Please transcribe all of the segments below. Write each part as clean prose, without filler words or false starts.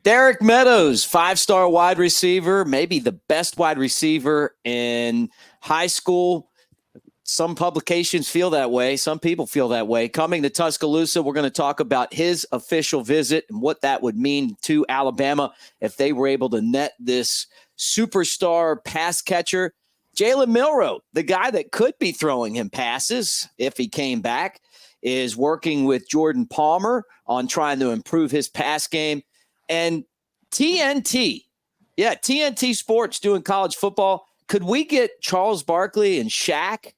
Derek Meadows, 5-star wide receiver, maybe the best wide receiver in high school. Some publications feel that way. Some people feel that way. Coming to Tuscaloosa, we're going to talk about his official visit and what that would mean to Alabama if they were able to net this superstar pass catcher. Jalen Milroe, the guy that could be throwing him passes if he came back, is working with Jordan Palmer on trying to improve his pass game. And TNT, TNT Sports doing college football. Could we get Charles Barkley and Shaq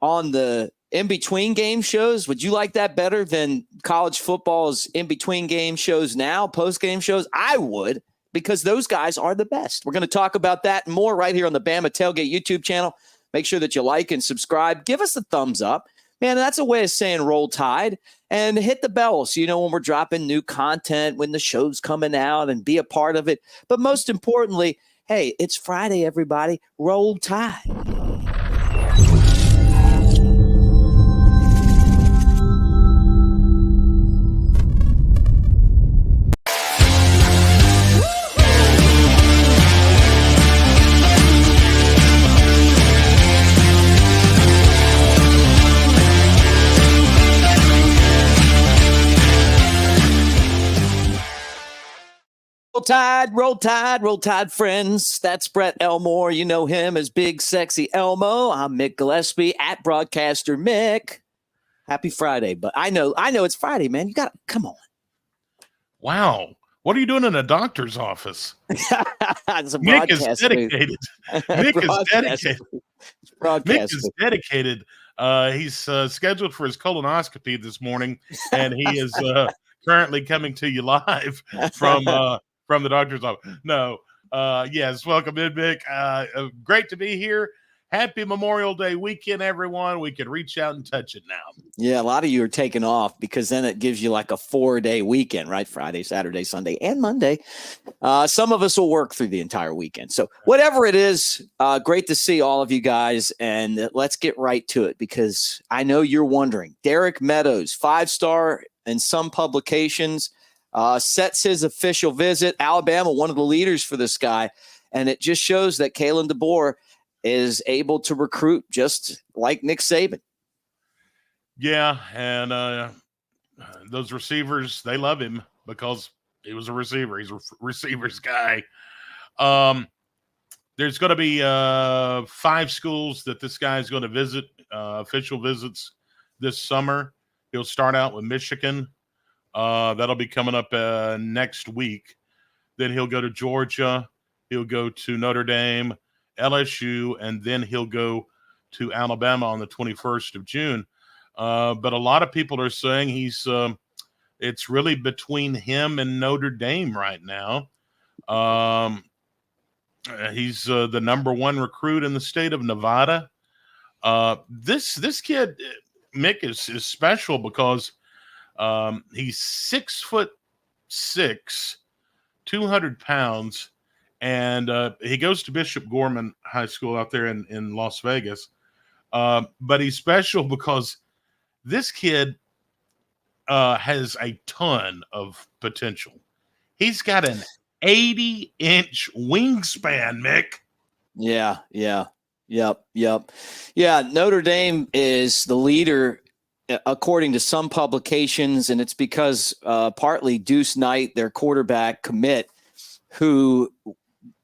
on the in-between game shows? Would you like that better than college football's in-between game shows now, post-game shows? I would, because those guys are the best. We're going to talk about that and more right here on the Bama Tailgate YouTube channel. Make sure that you like and subscribe. Give us a thumbs up. Man, that's a way of saying roll tide. And hit the bell so you know when we're dropping new content, when the show's coming out, and be a part of it. But most importantly, hey, it's Friday, everybody. Roll tide. Roll tide, friends. That's Brett Elmore. You know him as Big Sexy Elmo. I'm Mick Gillespie at Broadcaster Mick. Happy Friday, but I know it's Friday, man. You got to come on. Wow. What are you doing in a doctor's office? Mick is dedicated. Mick is dedicated. He's scheduled for his colonoscopy this morning, and he is currently coming to you live from the doctor's office. No, yes, welcome in, Mick. Great to be here. Happy Memorial Day weekend, everyone. We can reach out and touch it now. Yeah, a lot of you are taking off because then it gives you like a 4-day weekend, right? Friday, Saturday, Sunday, and Monday. Some of us will work through the entire weekend. So whatever it is, great to see all of you guys. And let's get right to it because I know you're wondering. Derek Meadows, 5-star in some publications, sets his official visit. Alabama, one of the leaders for this guy. And it just shows that Kalen DeBoer is able to recruit just like Nick Saban. Yeah, and those receivers, they love him because he was a receiver. He's a receivers guy. There's going to be 5 schools that this guy is going to visit, official visits this summer. He'll start out with Michigan. That'll be coming up next week. Then he'll go to Georgia. He'll go to Notre Dame, LSU, and then he'll go to Alabama on the 21st of June. But a lot of people are saying it's really between him and Notre Dame right now. He's the number 1 recruit in the state of Nevada. This kid, Mick, is special because he's 6'6", 200 pounds. And he goes to Bishop Gorman High School out there in Las Vegas. But he's special because this kid has a ton of potential. He's got an 80-inch wingspan, Mick. Yeah. Yep. Yeah, Notre Dame is the leader according to some publications, and it's because partly Deuce Knight, their quarterback commit, who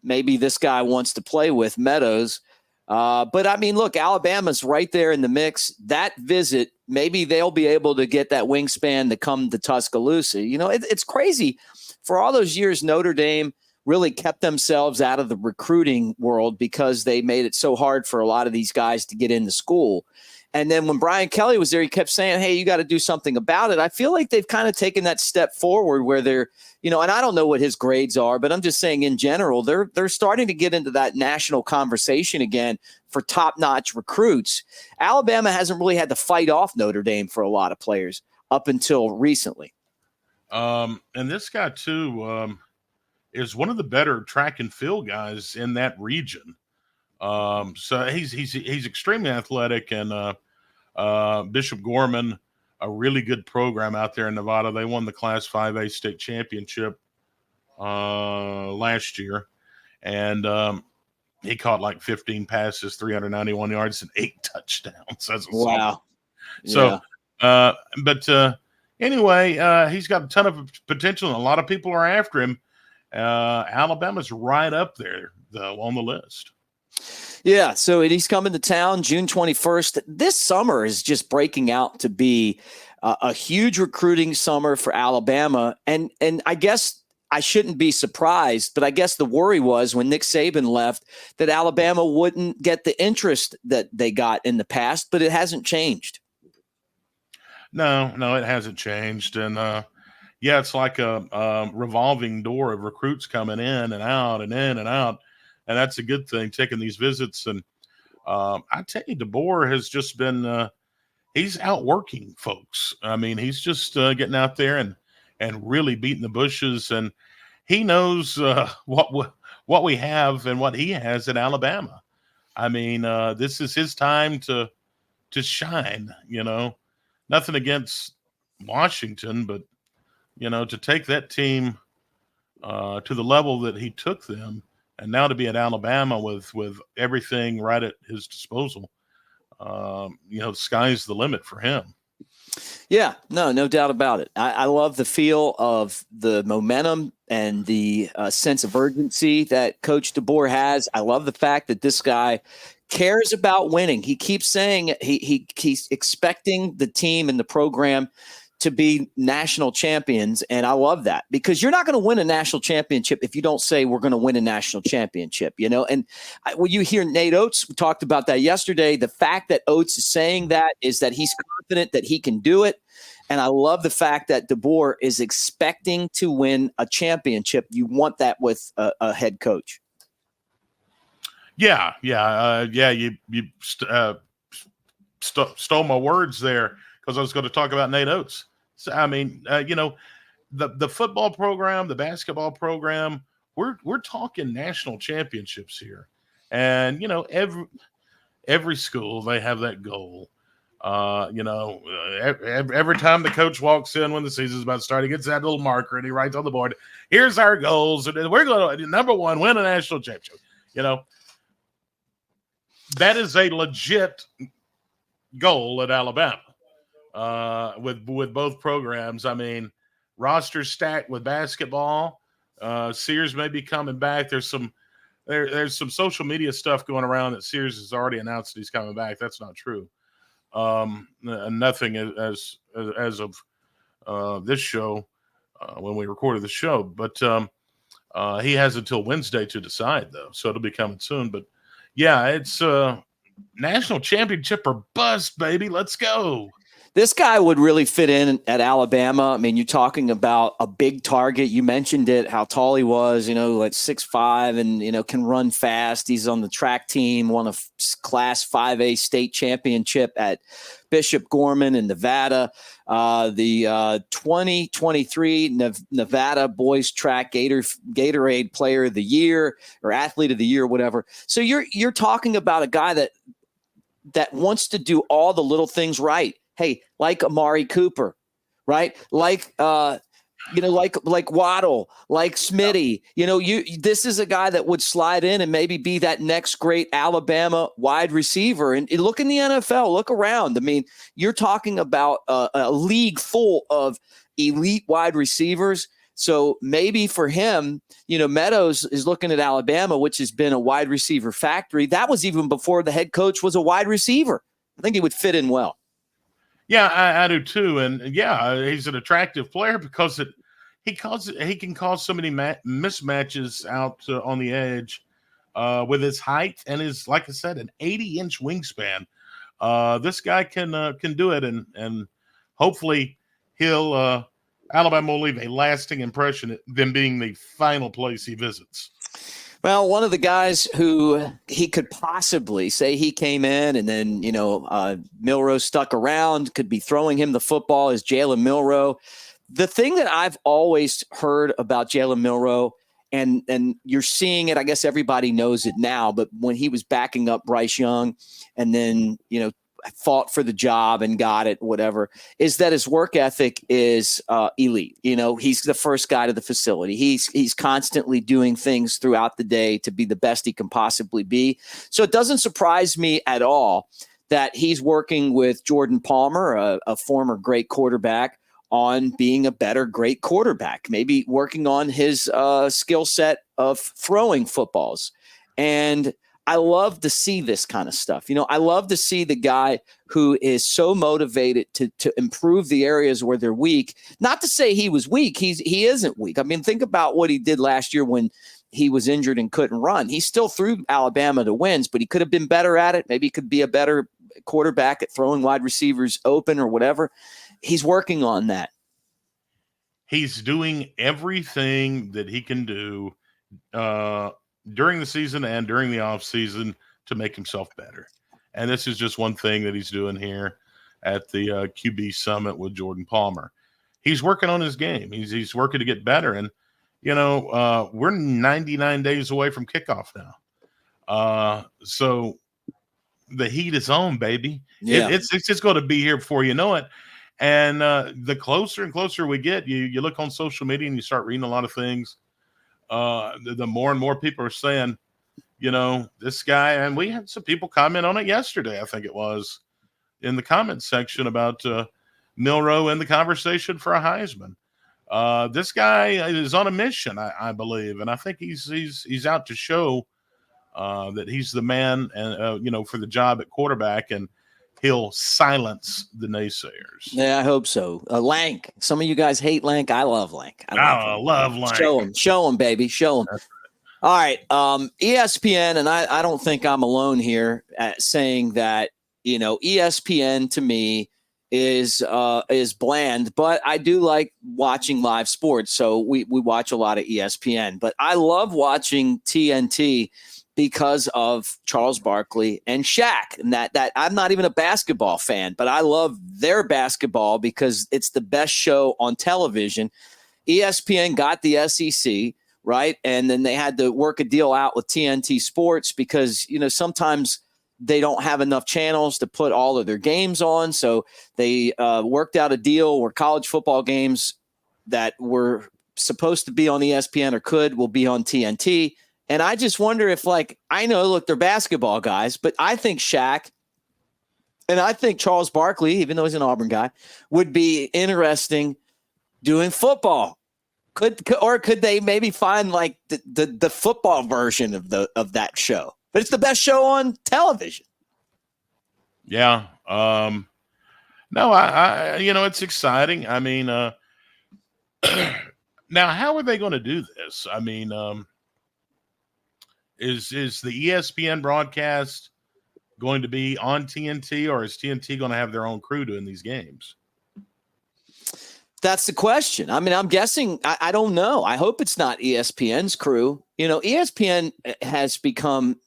maybe this guy wants to play with, Meadows. But, I mean, look, Alabama's right there in the mix. That visit, maybe they'll be able to get that wingspan to come to Tuscaloosa. You know, it's crazy. For all those years, Notre Dame really kept themselves out of the recruiting world because they made it so hard for a lot of these guys to get into school. And then when Brian Kelly was there, he kept saying, hey, you got to do something about it. I feel like they've kind of taken that step forward where they're, you know, and I don't know what his grades are, but I'm just saying in general, they're starting to get into that national conversation again for top-notch recruits. Alabama hasn't really had to fight off Notre Dame for a lot of players up until recently. And this guy, too, is one of the better track and field guys in that region. So he's extremely athletic, and Bishop Gorman, a really good program out there in Nevada. They won the Class 5A state championship last year, and he caught like 15 passes, 391 yards, and 8 touchdowns as a sophomore. Wow. So, Yeah. Anyway, he's got a ton of potential, and a lot of people are after him. Alabama's right up there, though, on the list. Yeah, so he's coming to town June 21st. This summer is just breaking out to be a huge recruiting summer for Alabama. And I guess I shouldn't be surprised, but I guess the worry was when Nick Saban left that Alabama wouldn't get the interest that they got in the past, but it hasn't changed. No, it hasn't changed. And yeah, it's like a revolving door of recruits coming in and out and in and out. And that's a good thing, taking these visits. And I tell you, DeBoer has just been he's outworking folks. I mean, he's just getting out there and really beating the bushes. And he knows what we have and what he has in Alabama. I mean, this is his time to shine, you know. Nothing against Washington, but, you know, to take that team to the level that he took them, and now to be at Alabama with everything right at his disposal, you know, the sky's the limit for him. Yeah, no doubt about it. I love the feel of the momentum and the sense of urgency that Coach DeBoer has. I love the fact that this guy cares about winning. He keeps saying he's expecting the team and the program to be national champions. And I love that, because you're not going to win a national championship if you don't say we're going to win a national championship, you know? And when you hear Nate Oates, we talked about that yesterday, the fact that Oates is saying that is that he's confident that he can do it. And I love the fact that DeBoer is expecting to win a championship. You want that with a head coach. Yeah. You stole my words there, because I was going to talk about Nate Oates. So, I mean, you know, the football program, the basketball program, we're talking national championships here, and you know, every school, they have that goal. You know, every time the coach walks in when the season's about to start, he gets that little marker and he writes on the board, "Here's our goals, and we're going to, number one, win a national championship." You know, that is a legit goal at Alabama. With both programs. I mean, roster stacked with basketball. Sears may be coming back. There's some social media stuff going around that Sears has already announced that he's coming back. That's not true. Nothing as of this show when we recorded the show, but he has until Wednesday to decide, though, so it'll be coming soon. But yeah, it's national championship or bust, baby. Let's go. This guy would really fit in at Alabama. I mean, you're talking about a big target. You mentioned it, how tall he was, you know, like 6'5", and, you know, can run fast. He's on the track team, won a Class 5A state championship at Bishop Gorman in Nevada. The 2023 Nevada Boys Track Gatorade Player of the Year, or Athlete of the Year, whatever. So you're talking about a guy that wants to do all the little things right. Hey, like Amari Cooper, right? Like, you know, like Waddle, like Smitty. You know, this is a guy that would slide in and maybe be that next great Alabama wide receiver. And look in the NFL, look around. I mean, you're talking about a league full of elite wide receivers. So maybe for him, you know, Meadows is looking at Alabama, which has been a wide receiver factory. That was even before the head coach was a wide receiver. I think he would fit in well. Yeah, I do too, and yeah, he's an attractive player because he can cause so many mismatches out on the edge with his height and his, like I said, an 80-inch wingspan. This guy can do it, and hopefully Alabama will leave a lasting impression at them being the final place he visits. Well, one of the guys who he could possibly say he came in and then, you know, Milroe stuck around, could be throwing him the football, is Jalen Milroe. The thing that I've always heard about Jalen Milroe, and you're seeing it, I guess everybody knows it now, but when he was backing up Bryce Young and then, you know, fought for the job and got it, whatever, is that his work ethic is elite. He's the first guy to the facility. He's constantly doing things throughout the day to be the best he can possibly be. So it doesn't surprise me at all that he's working with Jordan Palmer, a former great quarterback, on being a better great quarterback, maybe working on his skill set of throwing footballs. And I love to see this kind of stuff. I love to see the guy who is so motivated to improve the areas where they're weak. Not to say he was weak. He isn't weak. I mean, think about what he did last year when he was injured and couldn't run. He still threw Alabama to wins, but he could have been better at it. Maybe he could be a better quarterback at throwing wide receivers open or whatever. He's working on that. He's doing everything that he can do during the season and during the off season to make himself better. And this is just one thing that he's doing here at the QB Summit with Jordan Palmer. He's working on his game. He's working to get better. And, we're 99 days away from kickoff now. So the heat is on, baby. Yeah. It's just going to be here before you know it. And the closer and closer we get, you look on social media and you start reading a lot of things. The more and more people are saying, this guy, and we had some people comment on it yesterday, I think it was, in the comment section about Milroe in the conversation for a Heisman. This guy is on a mission, I believe, and I think he's out to show that he's the man, and for the job at quarterback, and he'll silence the naysayers. Yeah, I hope so. Lank. Some of you guys hate Lank. I love Lank. I love Lank. Show him, baby. Show him. All right. ESPN, and I don't think I'm alone here at saying that, ESPN to me is bland, but I do like watching live sports. So we watch a lot of ESPN, but I love watching TNT because of Charles Barkley and Shaq. And that I'm not even a basketball fan, but I love their basketball because it's the best show on television. ESPN got the SEC, right? And then they had to work a deal out with TNT Sports because, sometimes they don't have enough channels to put all of their games on. So they worked out a deal where college football games that were supposed to be on ESPN or will be on TNT. And I just wonder if, I know, look, they're basketball guys, but I think Shaq and I think Charles Barkley, even though he's an Auburn guy, would be interesting doing football. Could they maybe find the football version of that show? But it's the best show on television. Yeah. No, I it's exciting. I mean, now how are they going to do this? I mean, Is the ESPN broadcast going to be on TNT, or is TNT going to have their own crew doing these games? That's the question. I mean, I'm guessing. I don't know. I hope it's not ESPN's crew. ESPN has become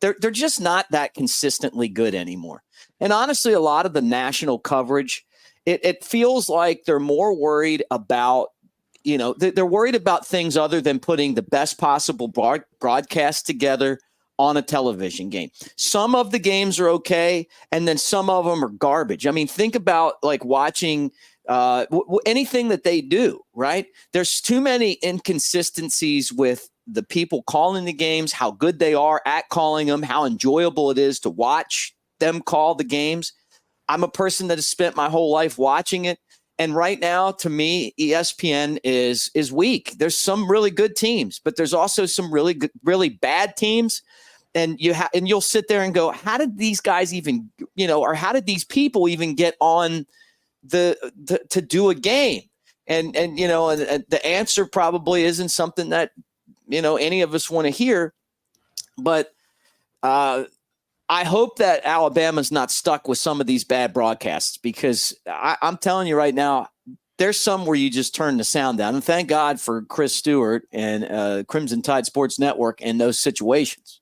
they're just not that consistently good anymore. And honestly, a lot of the national coverage, it feels like they're more worried about. They're worried about things other than putting the best possible broadcast together on a television game. Some of the games are okay, and then some of them are garbage. I mean, think about watching anything that they do, right? There's too many inconsistencies with the people calling the games, how good they are at calling them, how enjoyable it is to watch them call the games. I'm a person that has spent my whole life watching it. And right now, to me, ESPN is weak. There's some really good teams, but there's also some really good, really bad teams. And you'll sit there and go, how did these guys even, or how did these people even get on to do a game? And the answer probably isn't something that any of us want to hear. But I hope that Alabama's not stuck with some of these bad broadcasts, because I'm telling you right now, there's some where you just turn the sound down. And thank God for Chris Stewart and Crimson Tide Sports Network in those situations.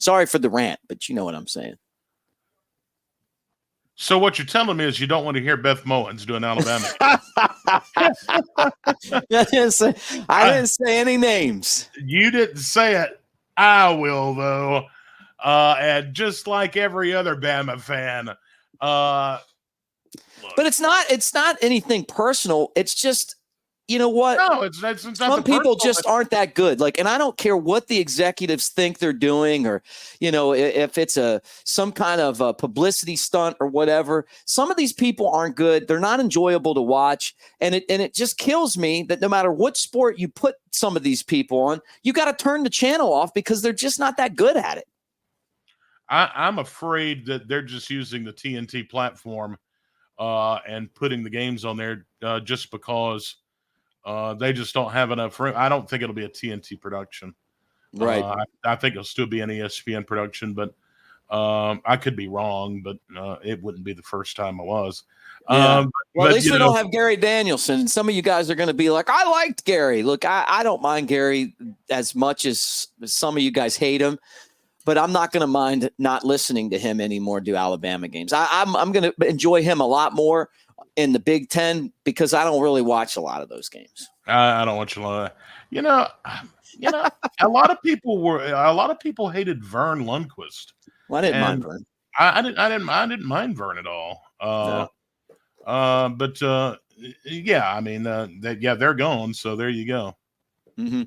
Sorry for the rant, but you know what I'm saying. So what you're telling me is you don't want to hear Beth Mowins doing Alabama. I didn't say any names. You didn't say it. I will, though. And just like every other Bama fan, Look. But it's not anything personal. It's just, you know what? No, it's not Some people personal. just aren't that good. Like, and I don't care what the executives think they're doing, or, if it's some kind of a publicity stunt or whatever. Some of these people aren't good. They're not enjoyable to watch. And it just kills me that no matter what sport you put some of these people on, you got to turn the channel off because they're just not that good at it. I'm afraid that they're just using the TNT platform and putting the games on there just because they just don't have enough room. I don't think it'll be a TNT production. Right. I think it'll still be an ESPN production, but I could be wrong, but it wouldn't be the first time I was. Yeah. Well, at least we know, don't have Gary Danielson. Some of you guys are going to be like, I liked Gary. Look, I don't mind Gary as much as some of you guys hate him. But I'm not going to mind not listening to him anymore do Alabama games. I'm going to enjoy him a lot more in the Big Ten because I don't really watch a lot of those games. I don't watch a lot. A lot of people hated Vern Lundquist. Well, I didn't mind Vern. I didn't mind Vern at all. But yeah, I mean, they're gone. So there you go. Mm-hmm.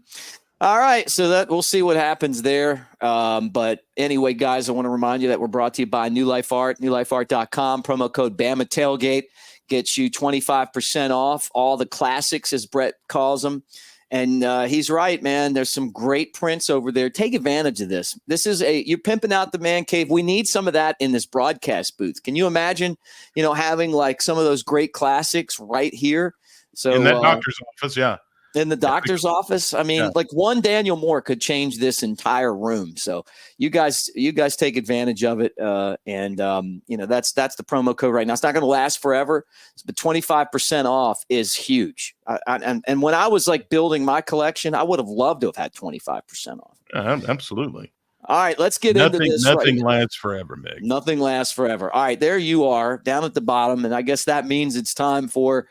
All right, so we'll see what happens there. But anyway, guys, I want to remind you that we're brought to you by New Life Art, newlifeart.com. Promo code Bama Tailgate gets you 25% off all the classics, as Brett calls them. And he's right, man. There's some great prints over there. Take advantage of this. This is you're pimping out the man cave. We need some of that in this broadcast booth. Can you imagine, having like some of those great classics right here? So in that doctor's office, yeah. In the doctor's office. I mean, like one Daniel Moore could change this entire room. So you guys take advantage of it. And that's the promo code right now. It's not going to last forever, but 25% off is huge. And when I was like building my collection, I would have loved to have had 25% off. Absolutely. All right, let's get into this. Nothing lasts forever, Mick. Nothing lasts forever. All right, there you are down at the bottom. And I guess that means it's time for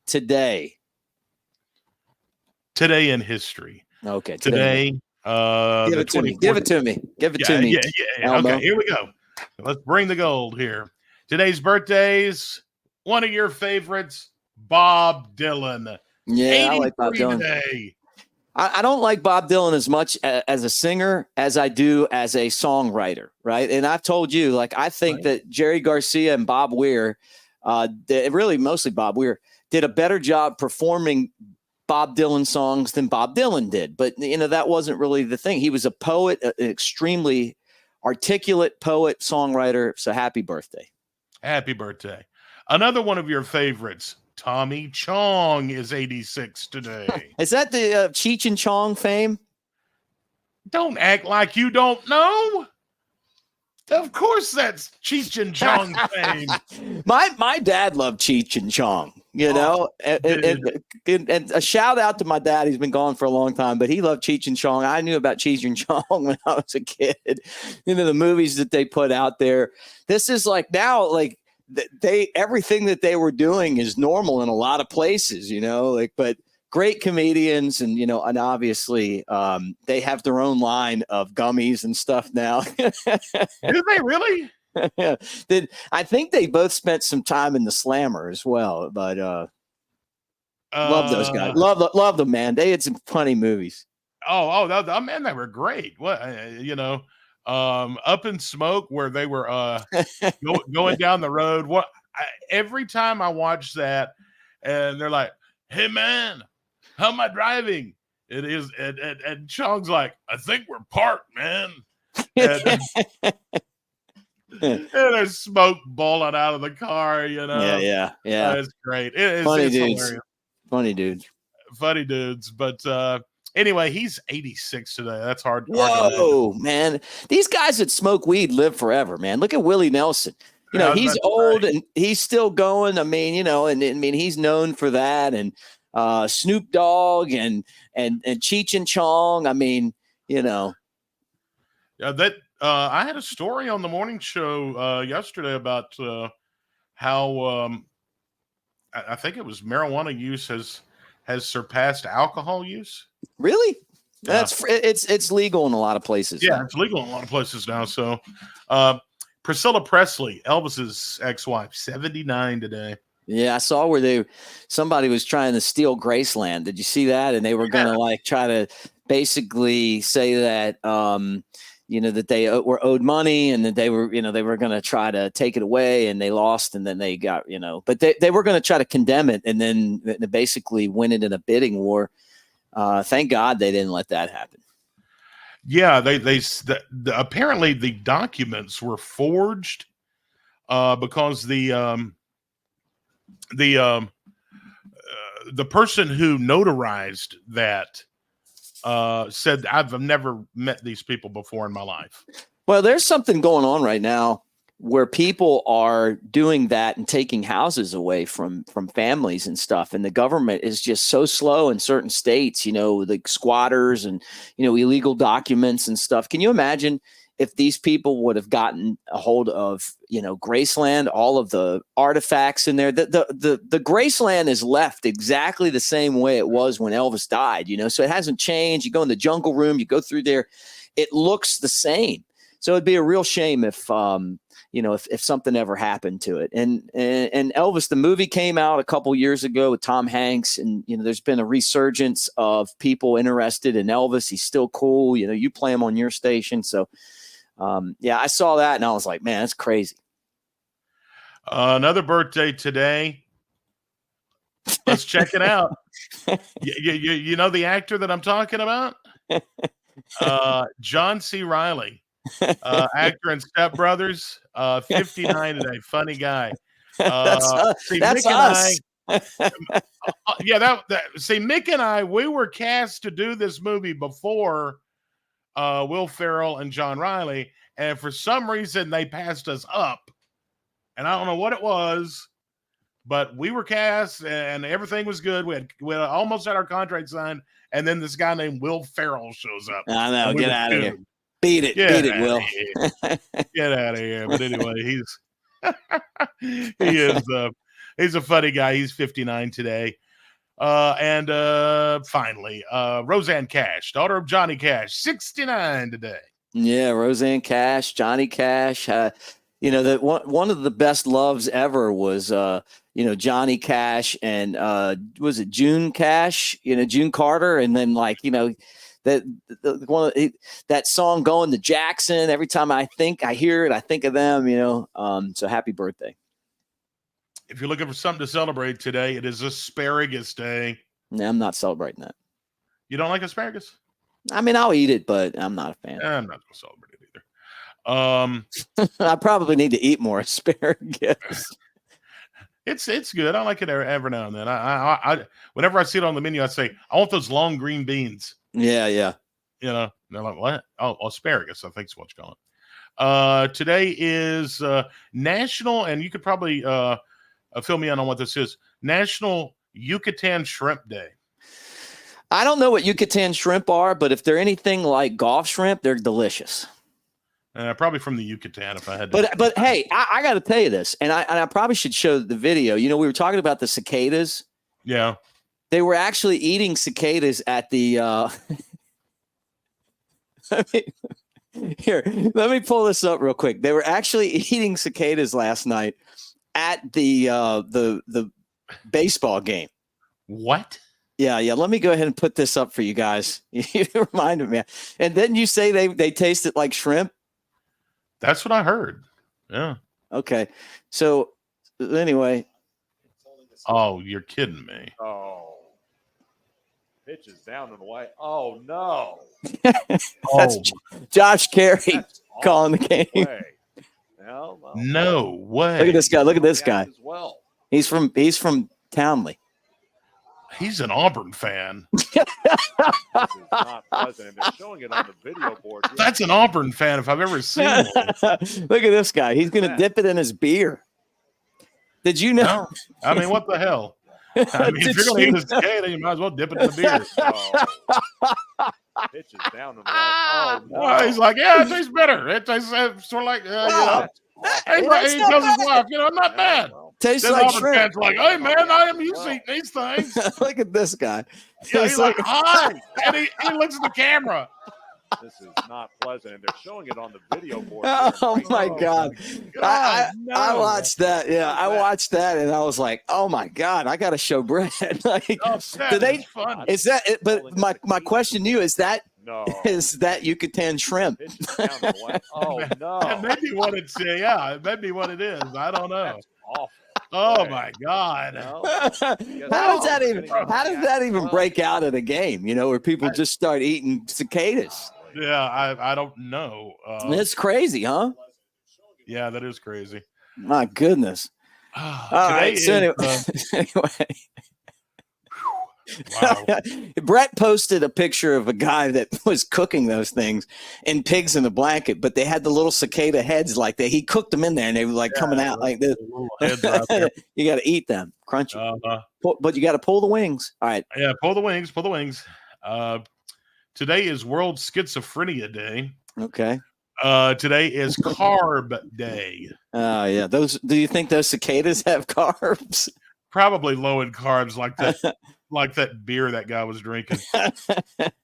today. Today in history. Okay. Today. Give it to me. Give it to me. Yeah. Okay, here we go. Let's bring the gold here. Today's birthdays. One of your favorites, Bob Dylan. Yeah, I like Bob Dylan. Today. I don't like Bob Dylan as much as a singer as I do as a songwriter, right? And I've told you, like, I think that Jerry Garcia and Bob Weir, really mostly Bob Weir, did a better job performing Bob Dylan songs than Bob Dylan did. But, that wasn't really the thing. He was a poet, an extremely articulate poet, songwriter. So happy birthday. Happy birthday. Another one of your favorites, Tommy Chong, is 86 today. Is that the Cheech and Chong fame? Don't act like you don't know. Of course that's Cheech and Chong fame. My dad loved Cheech and Chong. And a shout out to my dad. He's been gone for a long time, but he loved Cheech and Chong. I knew about Cheech and Chong when I was a kid. The movies that they put out there. This is like now, like everything that they were doing is normal in a lot of places, but great comedians and, and obviously they have their own line of gummies and stuff now. Do they really? Yeah, I think they both spent some time in the Slammer as well, but love those guys. Love them, man. They had some funny movies. Man, they were great. What Up in Smoke, where they were going down the road. Every time I watch that, and they're like, "Hey, man, how am I driving?" It is, and Chong's like, "I think we're parked, man." And there's smoke ballling out of the car, Yeah. It's great. It's dudes. Hilarious. Funny dudes. But anyway, he's 86 today. That's hard. Whoa, man. These guys that smoke weed live forever, man. Look at Willie Nelson. He's old and he's still going. I mean, and he's known for that. And Snoop Dogg and Cheech and Chong. I mean, Yeah, that I had a story on the morning show yesterday about how I think it was marijuana use has surpassed alcohol use. Really? Yeah. It's legal in a lot of places. Yeah, it's legal in a lot of places now. So Priscilla Presley, Elvis's ex-wife, 79 today. Yeah, I saw where somebody was trying to steal Graceland. Did you see that? And they were going to like try to basically say that, that they were owed money and that they were going to try to take it away, and they lost, and then they got, but they were going to try to condemn it, and then basically win it in a bidding war. Thank God they didn't let that happen. Yeah, apparently the documents were forged because the person who notarized that said, I've never met these people before in my life. Well, there's something going on right now where people are doing that and taking houses away from families and stuff. And the government is just so slow in certain states, like squatters and, illegal documents and stuff. Can you imagine if these people would have gotten a hold of, Graceland, all of the artifacts in there? The Graceland is left exactly the same way it was when Elvis died, so it hasn't changed. You go in the jungle room, you go through there, it looks the same. So it'd be a real shame if something ever happened to it. And Elvis, the movie came out a couple years ago with Tom Hanks, and there's been a resurgence of people interested in Elvis. He's still cool. You play him on your station. So I saw that and I was like, man, that's crazy. Another birthday today. Let's check it out. You know the actor that I'm talking about? John C. Reilly. Actor in Step Brothers, 59 today. Funny guy. That's Mick us. Mick and I, we were cast to do this movie before Will Ferrell and John Reilly, and for some reason they passed us up, and I don't know what it was, but we were cast and everything was good. We had almost had our contract signed, and then this guy named Will Ferrell shows up. I know. Get out of here. Beat it, Will. Get out of here. But anyway, he's a funny guy. He's 59 today. And finally, Roseanne Cash, daughter of Johnny Cash, 69 today. Yeah, Roseanne Cash, Johnny Cash. That one of the best loves ever was Johnny Cash and was it June Cash? June Carter, and then that song Going to Jackson. Every time I hear it, I think of them. So happy birthday. If you're looking for something to celebrate today, it is Asparagus Day. No, I'm not celebrating that. You don't like asparagus? I mean, I'll eat it, but I'm not a fan. I'm not going to celebrate it either. I probably need to eat more asparagus. It's good. I like it every now and then. I whenever I see it on the menu, I say, I want those long green beans. Yeah. They're like, what? Oh, asparagus, I think is what you call it. Today is National, and you could probably fill me in on what this is, National Yucatan Shrimp Day. I don't know what Yucatan shrimp are, but if they're anything like Gulf shrimp, they're delicious. Probably from the Yucatan, if I had to. But hey, I got to tell you this, and I probably should show the video. We were talking about the cicadas. Yeah. They were actually eating cicadas at the Here, let me pull this up real quick. They were actually eating cicadas last night at the baseball game. What? Yeah. Let me go ahead and put this up for you guys. You reminded me. And then you say they tasted like shrimp? That's what I heard. Yeah. Okay. So anyway. Oh, you're kidding me. Oh. Pitch is down and away. Oh, no. That's Josh Carey calling the game. No way. Look at this guy. Look at this guy. As well. He's from Townley. He's an Auburn fan. This is not pleasant. They're showing it on the video board. That's an Auburn fan if I've ever seen one. Look at this guy. He's going to dip it in his beer. Did you know? No. I mean, what the hell? I mean, if you're going to eat this cicada, you might as well dip it in the beer. Pitch is down and away. Oh, no. Well, he's like, yeah, it tastes better. It tastes sort of like, he tells his wife, not bad. Tastes then like Auburn shrimp. fans are like, hey, man, I am used to eating these things. Look at this guy. Yeah, he's like, hi. And he looks at the camera. This is not pleasant, and they're showing it on the video board. Oh my God. I no. watched that. Yeah, I watched that and I was like, oh my God, I got to show Brett. Like, Oh, do they, is funny. is that it? But my question to you is that No. Yucatan shrimp? Pitch is down and away. Oh, no. That may be what it's it may be what it is. I don't know. That's awful. Oh Right. my God. No. How does that even break out of the game? You know, where people just start eating cicadas. Yeah, I don't know. It's crazy, huh? Yeah, that is crazy. My goodness. All right. So anyway. Wow. Brett posted a picture of a guy that was cooking those things in pigs in a blanket, but they had the little cicada heads like that. He cooked them in there and they were like coming out like this. Heads out there. You got to eat them, crunchy. But you got to pull the wings. All right. Yeah, pull the wings. Today is World Schizophrenia Day. Okay. Today is Carb Day. Oh, yeah. Do you think those cicadas have carbs? Probably low in carbs, like that beer that guy was drinking.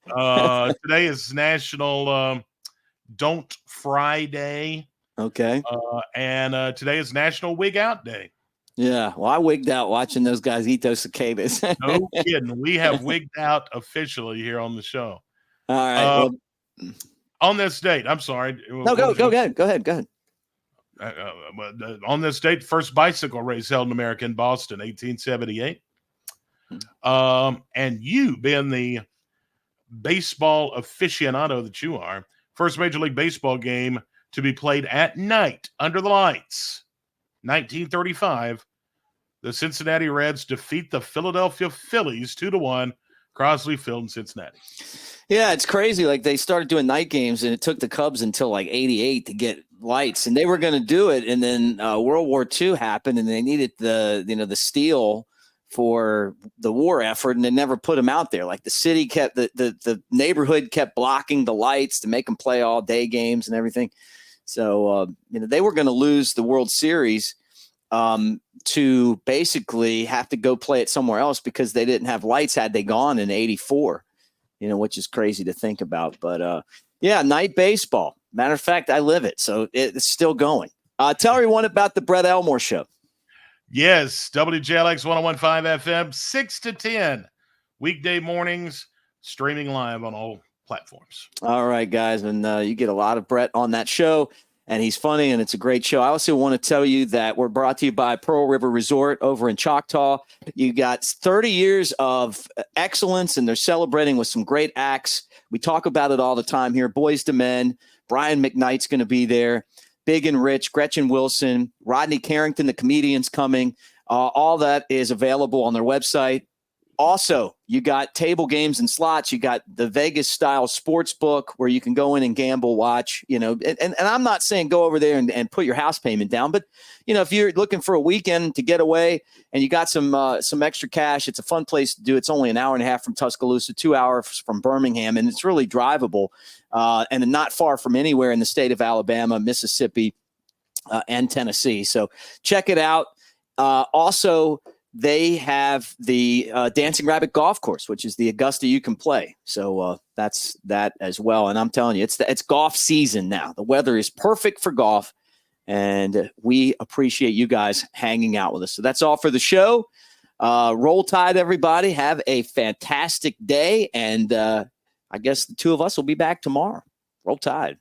Today is National Don't Fry Day. Okay. And today is National Wig Out Day. Yeah. Well, I wigged out watching those guys eat those cicadas. No kidding. We have wigged out officially here on the show. All right. On this date, I'm sorry. No, go ahead. Go ahead. On this date, first bicycle race held in America in Boston, 1878. And you, being the baseball aficionado that you are, first Major League Baseball game to be played at night under the lights, 1935. The Cincinnati Reds defeat the Philadelphia Phillies 2-1, Crosley Field in Cincinnati. Yeah, it's crazy. Like they started doing night games, and it took the Cubs until like '88 to get lights, and they were going to do it. And then World War II happened, and they needed the steel for the war effort, and they never put them out there. Like the city kept the neighborhood kept blocking the lights to make them play all day games and everything. So they were going to lose the World Series to basically have to go play it somewhere else because they didn't have lights had they gone in '84. Which is crazy to think about. But, night baseball. Matter of fact, I live it, so it's still going. Tell everyone about the Brett Elmore Show. Yes, WJLX 101.5 FM, 6 to 10, weekday mornings, streaming live on all platforms. All right, guys, and you get a lot of Brett on that show, and he's funny, and it's a great show. I also want to tell you that we're brought to you by Pearl River Resort over in Choctaw. You got 30 years of excellence, and they're celebrating with some great acts. We talk about it all the time here. Boys to Men, Brian McKnight's going to be there. Big and Rich, Gretchen Wilson, Rodney Carrington, the comedian's coming. All that is available on their website. Also, you got table games and slots. You got the Vegas-style sports book where you can go in and gamble, watch, and I'm not saying go over there and put your house payment down, but, if you're looking for a weekend to get away and you got some extra cash, it's a fun place to do. It's only an hour and a half from Tuscaloosa, 2 hours from Birmingham, and it's really drivable and not far from anywhere in the state of Alabama, Mississippi, and Tennessee. So check it out. Also, they have the Dancing Rabbit Golf Course, which is the Augusta you can play. So that's that as well. And I'm telling you, it's golf season now. The weather is perfect for golf, and we appreciate you guys hanging out with us. So that's all for the show. Roll Tide, everybody. Have a fantastic day, and I guess the two of us will be back tomorrow. Roll Tide.